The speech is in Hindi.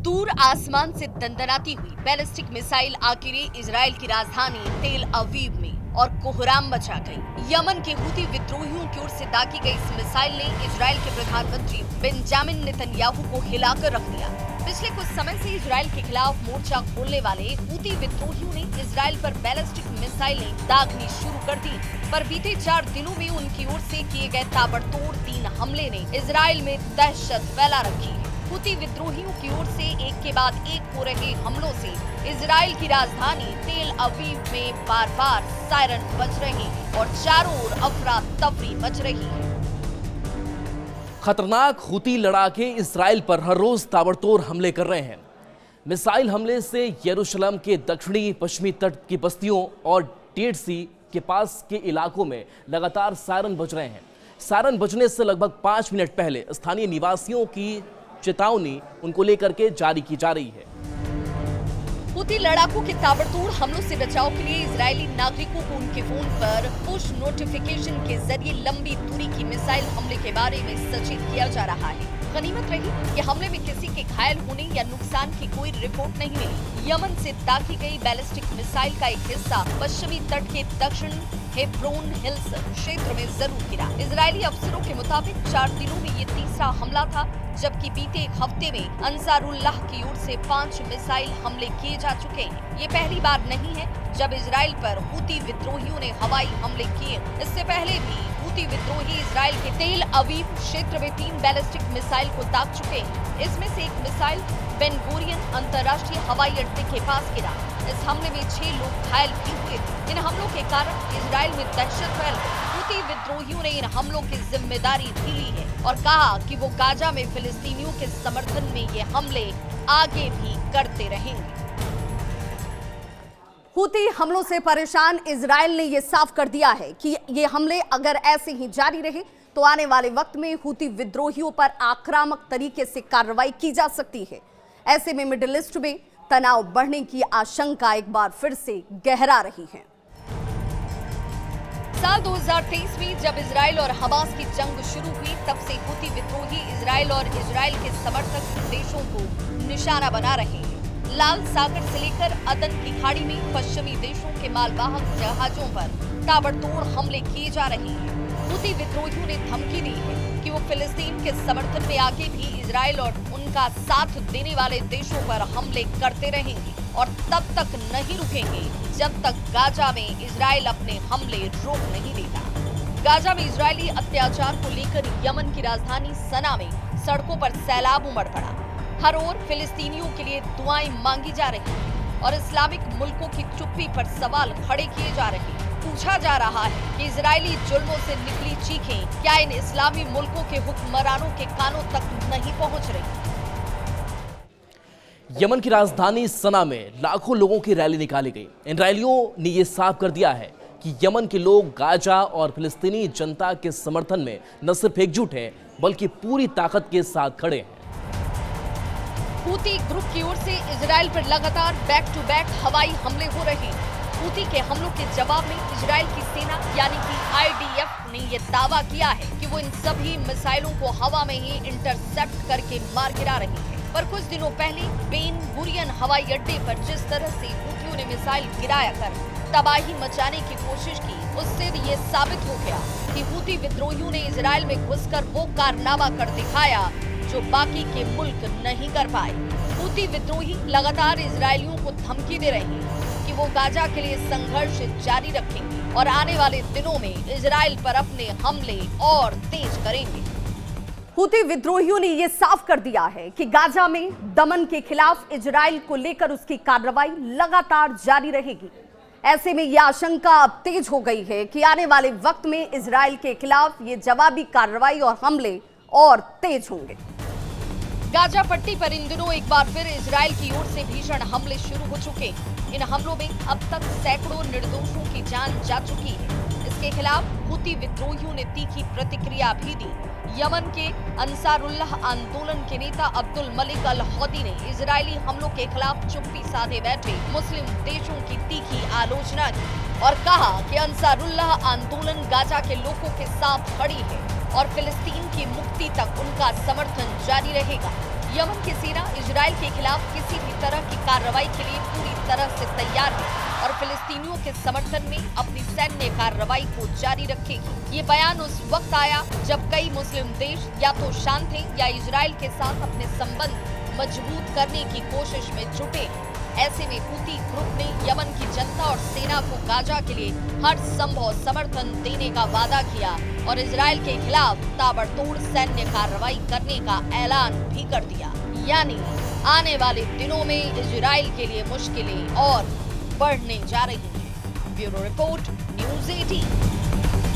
दूर आसमान से दंदनाती हुई बैलिस्टिक मिसाइल आखिर इजराइल की राजधानी तेल अवीव में और कोहराम मचा गई। यमन के हूती विद्रोहियों की ओर से दागी गई इस मिसाइल ने इजराइल के प्रधानमंत्री बेंजामिन नेतन्याहू को हिलाकर रख दिया। पिछले कुछ समय से इजराइल के खिलाफ मोर्चा खोलने वाले हूती विद्रोहियों ने इजराइल पर बैलिस्टिक मिसाइलें दागनी शुरू कर दी, पर बीते 4 दिनों में उनकी ओर से किए गए ताबड़तोड़ 3 हमले ने इजराइल में दहशत फैला रखी है। हूती विद्रोहियों की ओर से एक के बाद एक हो रहे हमलों से इजराइल की राजधानी तेल अवीव में बार-बार सायरन बज रहे हैं और चारों ओर अफरा तफरी मच रही है। खतरनाक हूती लड़ाके इजराइल पर हर रोज ताबड़तोड़ हमले कर रहे हैं। मिसाइल हमले से यरूशलेम के दक्षिणी पश्चिमी तट की बस्तियों और डेड सी के पास के इलाकों में लगातार सायरन बज रहे हैं। सायरन बजने से लगभग 5 मिनट पहले स्थानीय निवासियों की चेतावनी उनको लेकर के जारी की जा रही है। हूती लड़ाकों के ताबड़तोड़ हमलों से बचाव के लिए इजरायली नागरिकों को उनके फोन पर पुश नोटिफिकेशन के जरिए लंबी दूरी की मिसाइल हमले के बारे में सचेत किया जा रहा है। गनीमत रही कि हमले में किसी के घायल होने या नुकसान की कोई रिपोर्ट नहीं मिली। यमन से दागी गई बैलिस्टिक मिसाइल का एक हिस्सा पश्चिमी तट के दक्षिण हेब्रोन हिल्स क्षेत्र में जरूर गिरा। इजरायली अफसरों के मुताबिक 4 दिनों में ये तीसरा हमला था, जबकि बीते एक हफ्ते में अंसारुल्लाह की ओर से 5 मिसाइल हमले किए जा चुके हैं। ये पहली बार नहीं है जब इजराइल पर हूती विद्रोहियों ने हवाई हमले किए। इससे पहले भी हूती विद्रोही इजराइल के तेल अवीव क्षेत्र में 3 बैलिस्टिक मिसाइल को दाग चुके हैं। इसमें से एक मिसाइल बेन गुरियन अंतर्राष्ट्रीय हवाई अड्डे के पास गिरा। इस हमले में 6 लोग घायल भी हुए। इन हमलों के कारण इजराइल में दहशत फैल गई। हूती विद्रोहियों ने इन हमलों की जिम्मेदारी भी ली है और कहा कि वो गाजा में फिलिस्तीनियों के समर्थन में ये हमले आगे भी करते रहेंगे। हूती हमलों से परेशान इजराइल ने ये साफ कर दिया है कि ये हमले अगर ऐसे ही जारी रहे तो आने वाले वक्त में हूती विद्रोहियों पर आक्रामक तरीके से कार्रवाई की जा सकती है। ऐसे में मिडिल ईस्ट में तनाव बढ़ने की आशंका एक बार फिर से गहरा रही है। साल 2023 में जब इजराइल और हमास की जंग शुरू हुई, तब से हूती विद्रोही इजराइल और इजराइल के समर्थक देशों को निशाना बना रहे हैं। लाल सागर से लेकर अदन की खाड़ी में पश्चिमी देशों के मालवाहक जहाजों पर ताबड़तोड़ हमले किए जा रहे हैं। हूती विद्रोहियों ने धमकी दी है कि वो फिलिस्तीन के समर्थन में आगे भी इजराइल और उनका साथ देने वाले देशों पर हमले करते रहेंगे और तब तक नहीं रुकेंगे जब तक गाजा में इजराइल अपने हमले रोक नहीं देता। गाजा में इजरायली अत्याचार को लेकर यमन की राजधानी सना में सड़कों पर सैलाब उमड़ पड़ा। हर ओर फिलिस्तीनियों के लिए दुआएं मांगी जा रही हैं और इस्लामिक मुल्कों की चुप्पी पर सवाल खड़े किए जा रहे हैं। पूछा जा रहा है कि इजरायली जुल्मों से निकली चीखें क्या इन इस्लामी मुल्कों के हुक्मरानों के कानों तक नहीं पहुंच रही। यमन की राजधानी सना में लाखों लोगों की रैली निकाली गई। इन रैलियों ने यह साफ कर दिया है कि यमन के लोग गाजा और फिलिस्तीनी जनता के समर्थन में न सिर्फ एकजुट हैं बल्कि पूरी ताकत के साथ खड़े हैं। हूती ग्रुप की ओर से इजराइल पर लगातार बैक टू बैक हवाई हमले हो रहे हैं। हूती के हमलों के जवाब में इजराइल की सेना यानी कि IDF ने यह दावा किया है कि वो इन सभी मिसाइलों को हवा में ही इंटरसेप्ट करके मार गिरा रही है। पर कुछ दिनों पहले बेन गुरियन हवाई अड्डे पर जिस तरह से हूतियों ने मिसाइल गिराया कर तबाही मचाने की कोशिश की, उससे ये साबित हो गया कि हूती विद्रोहियों ने इजराइल में घुसकर वो कारनामा कर दिखाया जो बाकी के मुल्क नहीं कर पाए। हूती विद्रोही लगातार इजरायलियों को धमकी दे रहे हैं कि वो गाजा के लिए संघर्ष जारी रखेंगे और आने वाले दिनों में इजराइल पर अपने हमले और तेज करेंगे। हूती विद्रोहियों ने यह साफ कर दिया है कि गाजा में दमन के खिलाफ इजराइल को लेकर उसकी कार्रवाई लगातार जारी रहेगी। ऐसे में यह आशंका अब तेज हो गई है कि आने वाले वक्त में इजराइल के खिलाफ ये जवाबी कार्रवाई और हमले और तेज होंगे। गाजा पट्टी पर इन दिनों एक बार फिर इजराइल की ओर से भीषण हमले शुरू हो चुके हैं। इन हमलों में अब तक सैकड़ों निर्दोषों की जान जा चुकी है। इसके खिलाफ हूती विद्रोहियों ने तीखी प्रतिक्रिया भी दी। यमन के अंसारुल्लाह आंदोलन के नेता अब्दुल मलिक अल हौदी ने इजरायली हमलों के खिलाफ चुप्पी साधे बैठे मुस्लिम देशों की तीखी आलोचना की और कहा कि अंसारुल्लाह आंदोलन गाजा के लोगों के साथ खड़ी है और फिलिस्तीन की मुक्ति तक उनका समर्थन जारी रहेगा। यमन की सेना इजराइल के खिलाफ किसी भी तरह की कार्रवाई के लिए पूरी तरह से तैयार है और फिलिस्तीनियों के समर्थन में अपनी सैन्य कार्रवाई को जारी रखेगी। ये बयान उस वक्त आया जब कई मुस्लिम देश या तो शांत थे या इजराइल के साथ अपने संबंध मजबूत करने की कोशिश में जुटे। ऐसे में हूती ग्रुप ने यमन की जनता और सेना को गाजा के लिए हर संभव समर्थन देने का वादा किया और इजराइल के खिलाफ ताबड़तोड़ सैन्य कार्रवाई करने का ऐलान भी कर दिया। यानी आने वाले दिनों में इजराइल के लिए मुश्किलें और बढ़ने जा रही हैं। Bureau report, news 18।